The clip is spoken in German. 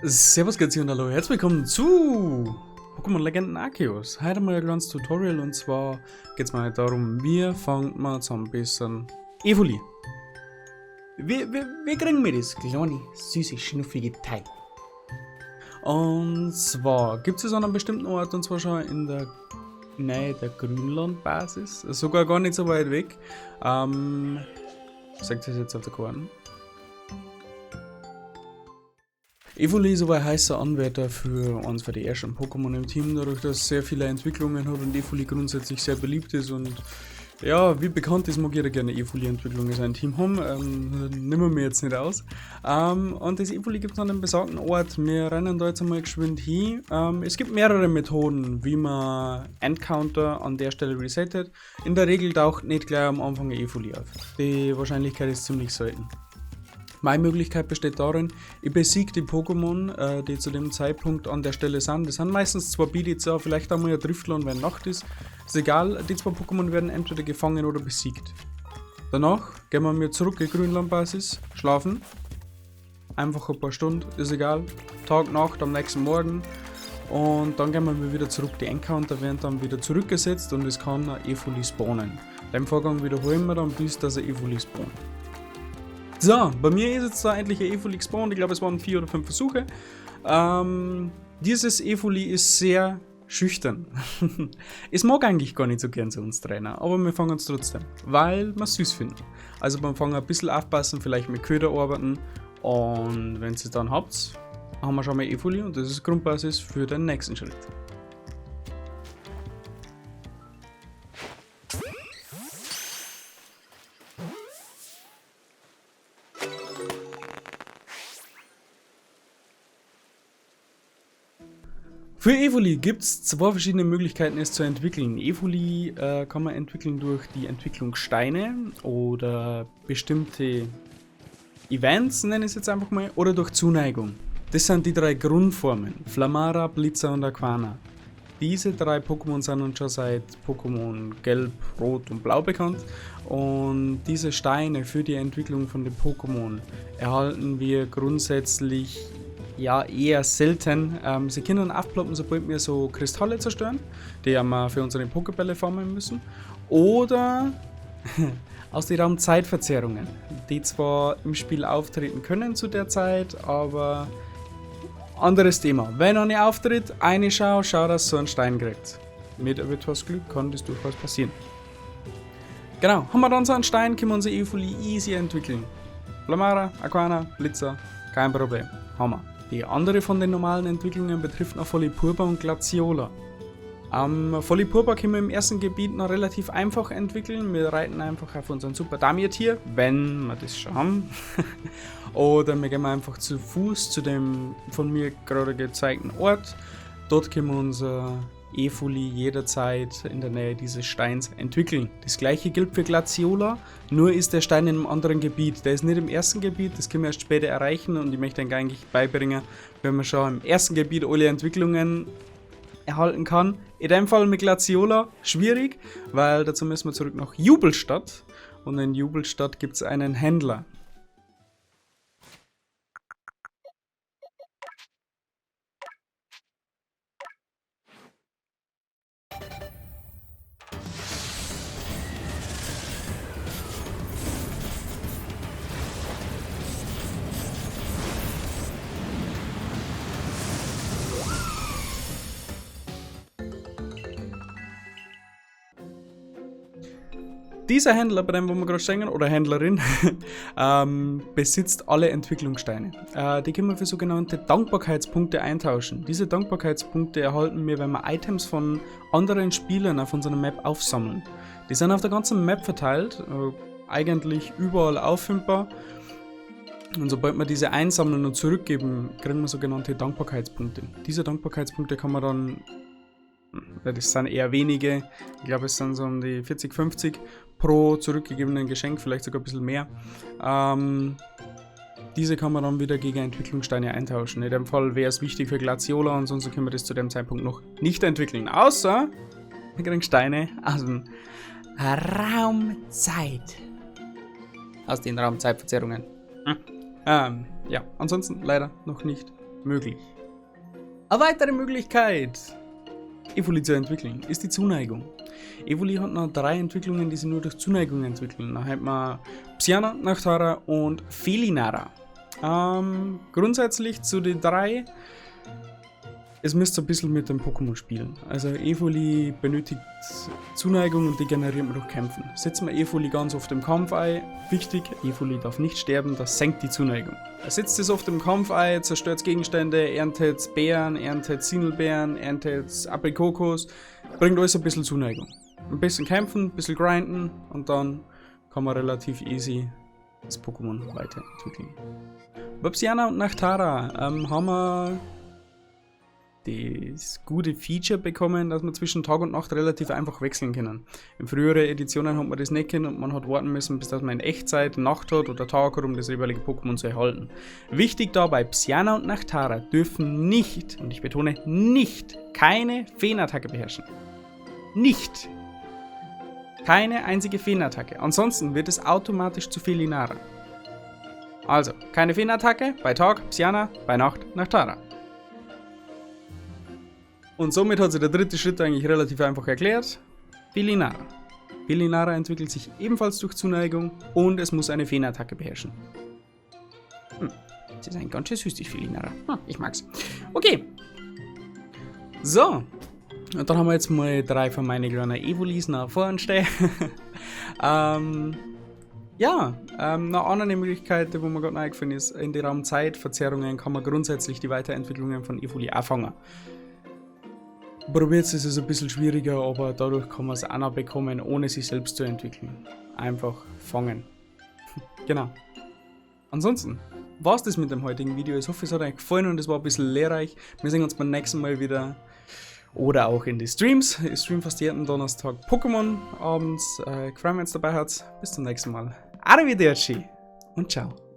Servus, Grüezi und hallo, herzlich willkommen zu Pokémon Legenden Arceus. Heute mal ein kleines Tutorial und zwar geht es mal darum, wie fangt man jetzt am besten Evoli. Wie kriegen wir das kleine, süße, schnuffige Teil? Und zwar gibt es an einem bestimmten Ort und zwar schon in der Nähe der Grünlandbasis, sogar gar nicht so weit weg. Sagt das jetzt auf der Karte? Evoli ist aber ein heißer Anwärter für eines der ersten Pokémon im Team, dadurch, dass es sehr viele Entwicklungen hat und Evoli grundsätzlich sehr beliebt ist und ja, wie bekannt ist, mag jeder gerne Evoli-Entwicklung in seinem Team haben, nehmen wir jetzt nicht aus. Und das Evoli gibt es an einem besagten Ort, wir rennen da jetzt einmal geschwind hin. Es gibt mehrere Methoden, wie man Endcounter an der Stelle resettet. In der Regel taucht nicht gleich am Anfang ein Evoli auf. Die Wahrscheinlichkeit ist ziemlich selten. Meine Möglichkeit besteht darin, ich besiege die Pokémon, die zu dem Zeitpunkt an der Stelle sind. Das sind meistens zwei Bidizar, vielleicht einmal ein Driftlon, wenn Nacht ist. Ist egal, die zwei Pokémon werden entweder gefangen oder besiegt. Danach gehen wir wieder zurück in die Grünlandbasis, schlafen. Einfach ein paar Stunden, ist egal. Tag, Nacht, am nächsten Morgen. Und dann gehen wir wieder zurück. Die Encounter werden dann wieder zurückgesetzt und es kann ein Evoli spawnen. Den Vorgang wiederholen wir dann, bis dass ein Evoli spawnt. So, bei mir ist jetzt da endlich ein Evoli gespawnt. Ich glaube, es waren 4 oder 5 Versuche. Dieses Evoli ist sehr schüchtern. Es mag eigentlich gar nicht so gern zu uns Trainer, aber wir fangen es trotzdem, weil wir es süß finden. Also beim Fangen ein bisschen aufpassen, vielleicht mit Köder arbeiten und wenn ihr es dann habt, haben wir schon mal Evoli und das ist Grundbasis für den nächsten Schritt. Für Evoli gibt es zwei verschiedene Möglichkeiten, es zu entwickeln. Evoli kann man entwickeln durch die Entwicklungssteine oder bestimmte Events, nenne ich es jetzt einfach mal, oder durch Zuneigung. Das sind die drei Grundformen: Flamara, Blitzer und Aquana. Diese drei Pokémon sind uns schon seit Pokémon Gelb, Rot und Blau bekannt und diese Steine für die Entwicklung von den Pokémon erhalten wir grundsätzlich ja eher selten. Sie können aufploppen, sobald wir so Kristalle zerstören, die wir für unsere Pokébälle farmen müssen, oder aus den Raumzeitverzerrungen, die zwar im Spiel auftreten können zu der Zeit, aber anderes Thema. Wenn eine auftritt, eine schau, dass so einen Stein kriegt. Mit etwas Glück kann das durchaus passieren. Genau, haben wir dann so einen Stein, können wir unser Evoli easy entwickeln. Flamara, Aquana, Blitzer, kein Problem. Haben wir. Die andere von den normalen Entwicklungen betrifft noch Folipurba und Glaciola. Folipurba können wir im ersten Gebiet noch relativ einfach entwickeln. Wir reiten einfach auf unseren Super Damir-Tier, wenn wir das schon haben. Oder wir gehen einfach zu Fuß zu dem von mir gerade gezeigten Ort. Dort können wir unser Evoli jederzeit in der Nähe dieses Steins entwickeln. Das gleiche gilt für Glaciola, nur ist der Stein in einem anderen Gebiet. Der ist nicht im ersten Gebiet, das können wir erst später erreichen und ich möchte ihn eigentlich beibringen, wenn man schon im ersten Gebiet alle Entwicklungen erhalten kann. In dem Fall mit Glaciola schwierig, weil dazu müssen wir zurück nach Jubelstadt und in Jubelstadt gibt es einen Händler. Dieser Händler, bei dem wo wir gerade stehen, oder Händlerin, besitzt alle Entwicklungssteine. Die können wir für sogenannte Dankbarkeitspunkte eintauschen. Diese Dankbarkeitspunkte erhalten wir, wenn wir Items von anderen Spielern auf unserer Map aufsammeln. Die sind auf der ganzen Map verteilt, eigentlich überall auffindbar. Und sobald wir diese einsammeln und zurückgeben, kriegen wir sogenannte Dankbarkeitspunkte. Diese Dankbarkeitspunkte kann man dann, das sind eher wenige, ich glaube es sind so um die 40, 50 pro zurückgegebenen Geschenk, vielleicht sogar ein bisschen mehr. Diese kann man dann wieder gegen Entwicklungssteine eintauschen. In dem Fall wäre es wichtig für Glaciola, ansonsten können wir das zu dem Zeitpunkt noch nicht entwickeln. Außer wir kriegen Steine aus dem Raumzeit. Aus den Raumzeitverzerrungen. Ja, ansonsten leider noch nicht. möglich. Eine weitere Möglichkeit, Evoli zu entwickeln, ist die Zuneigung. Evoli hat noch 3 Entwicklungen, die sich nur durch Zuneigung entwickeln. Da hat man Psyana, Nachtara und Felinara. Grundsätzlich zu den 3, es müsst ein bisschen mit dem Pokémon spielen. Also Evoli benötigt Zuneigung und die generiert man durch Kämpfen. Setzt man Evoli ganz oft im Kampf ein, wichtig, Evoli darf nicht sterben, das senkt die Zuneigung. Setzt es oft im Kampf ein, zerstört Gegenstände, erntet Beeren, erntet Sinelbeeren, erntet Aprikokos, bringt alles ein bisschen Zuneigung. Ein bisschen kämpfen, ein bisschen grinden und dann kann man relativ easy das Pokémon weiterentwickeln. Bei Psyana und Nachtara haben wir das gute Feature bekommen, dass man zwischen Tag und Nacht relativ einfach wechseln können. In früheren Editionen hat man das nicht können und man hat warten müssen, bis dass man in Echtzeit Nacht hat oder Tag hat, um das jeweilige Pokémon zu erhalten. Wichtig dabei, Psyana und Nachtara dürfen nicht, und ich betone nicht, keine Feenattacke beherrschen. Nicht! Keine einzige Feenattacke. Ansonsten wird es automatisch zu Felinara. Also, keine Feenattacke, bei Tag Psyana, bei Nacht Nachtara. Und somit hat sich der dritte Schritt eigentlich relativ einfach erklärt. Felinara. Felinara entwickelt sich ebenfalls durch Zuneigung und es muss eine Feenattacke beherrschen. Das ist ein ganz schön süß, die Felinara. Ich mag's. Okay. So. Und dann haben wir jetzt mal 3 von meinen kleinen Evolis nach vorne stehen. Eine andere Möglichkeit, wo mir gerade eingefallen ist, in der Raumzeitverzerrungen kann man grundsätzlich die Weiterentwicklungen von Evoli auch fangen. Probiert es ein bisschen schwieriger, aber dadurch kann man es auch noch bekommen, ohne sich selbst zu entwickeln. Einfach fangen. Genau. Ansonsten war es das mit dem heutigen Video. Ich hoffe, es hat euch gefallen und es war ein bisschen lehrreich. Wir sehen uns beim nächsten Mal wieder. Oder auch in die Streams. Ich stream fast jeden Donnerstag Pokémon abends. Ich freue mich, wenn ihr dabei seid. Bis zum nächsten Mal. Arrivederci und ciao.